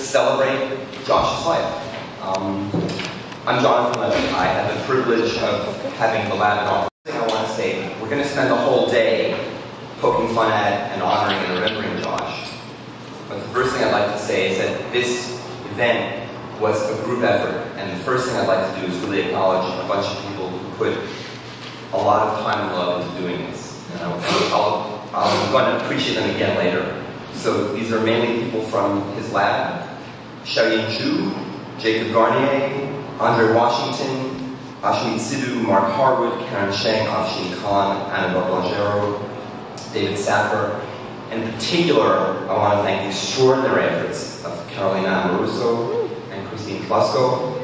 Celebrate Josh's life. I'm Jonathan Levy. I have the privilege of having the lab in office. The thing I want to say, we're going to spend the whole day poking fun at and honoring and remembering Josh. But the first thing I'd like to say is that this event was a group effort, and the first thing I'd like to do is really acknowledge a bunch of people who put a lot of time and love into doing this. And I'm going to appreciate them again later. So these are mainly people from his lab: Xiaoyin Zhu, Jacob Garnier, Andre Washington, Ashmeet Sidhu, Mark Harwood, Karen Sheng, Afshin Khan, Annabelle Blangero, David Saffer. In particular, I want to thank the extraordinary efforts of Carolina Amoruso and Christine Flasco.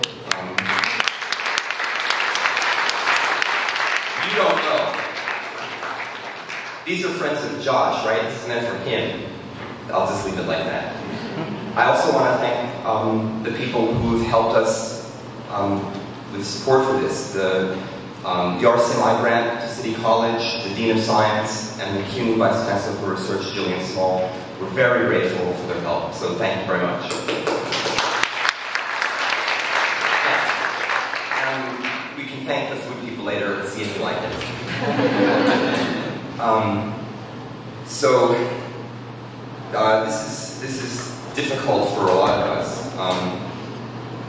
You don't know. These are friends of Josh, right? This is meant for him. I'll just leave it like that. I also want to thank the people who have helped us with support for this. The RCMI grant to City College, the Dean of Science, and the CUNY Vice Chancellor for Research, Gillian Small. We're very grateful for their help, so thank you very much. And we can thank the food people later and see if you like it. This is difficult for a lot of us.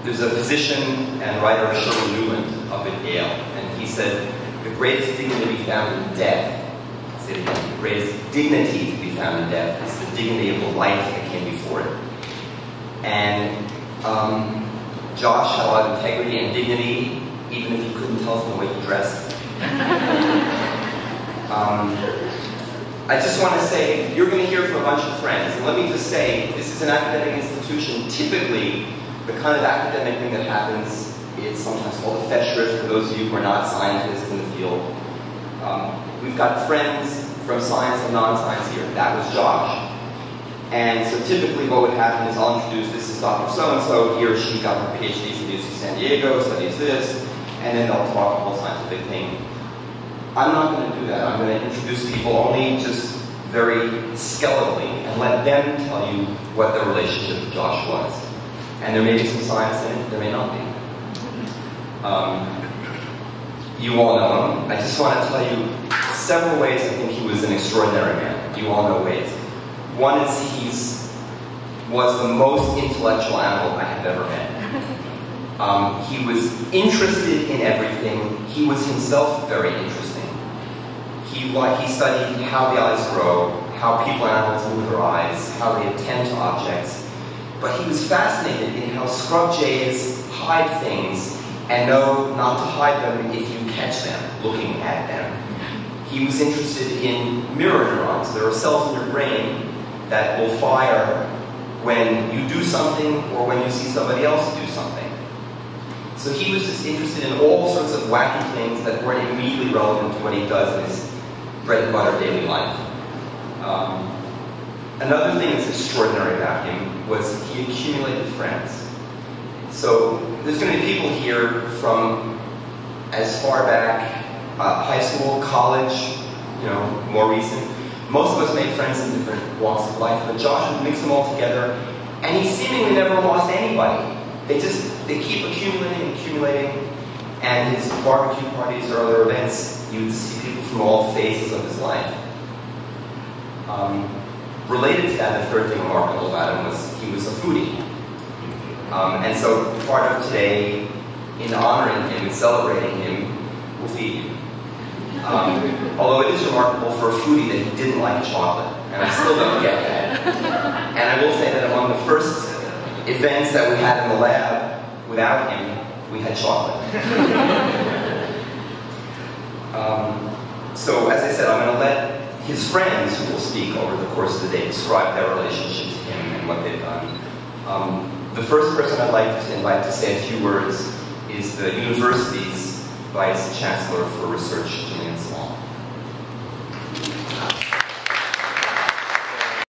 There's a physician and writer, Shirley Newland, up at Yale, and he said, the greatest dignity to be found in death, I'll say it again, the greatest dignity to be found in death is the dignity of the life that came before it. And Josh had a lot of integrity and dignity, even if you couldn't tell from the way he dressed. I just want to say, you're going to hear from a bunch of friends, and let me just say, this is an academic institution. Typically, the kind of academic thing that happens is sometimes called a Festschrift, for those of you who are not scientists in the field. We've got friends from science and non-science here. That was Josh. And so typically what would happen is I'll introduce, this is Dr. So-and-so, he or she got her PhD from UC San Diego, studies this, and then they'll talk a whole scientific thing. I'm not going to do that. I'm going to introduce people only just very skeletally and let them tell you what their relationship with Josh was. And there may be some science in it, there may not be. You all know him. I just want to tell you several ways I think he was an extraordinary man. You all know ways. One is he was the most intellectual animal I have ever met. He was interested in everything. He was himself very interesting. He studied how the eyes grow, how people and animals move their eyes, how they attend to objects. But he was fascinated in how scrub jays hide things and know not to hide them if you catch them looking at them. He was interested in mirror neurons. There are cells in your brain that will fire when you do something or when you see somebody else do something. So he was just interested in all sorts of wacky things that weren't immediately relevant to what he does in his bread and butter daily life. Another thing that's extraordinary about him was he accumulated friends. So there's going to be people here from as far back, high school, college, more recent. Most of us made friends in different walks of life, but Josh would mix them all together, and he seemingly never lost anybody. They keep accumulating, and his barbecue parties or other events, you would see people from all phases of his life. Related to that, the third thing remarkable about him was he was a foodie. And so part of today, in honoring him and celebrating him, will feed you. Although it is remarkable for a foodie that he didn't like chocolate, and I still don't get that. And I will say that among the first events that we had in the lab, without him, we had chocolate. So as I said, I'm going to let his friends, who will speak over the course of the day, describe their relationship to him and what they've done. The first person I'd like to invite to say a few words is the university's Vice Chancellor for Research, Gillian Small.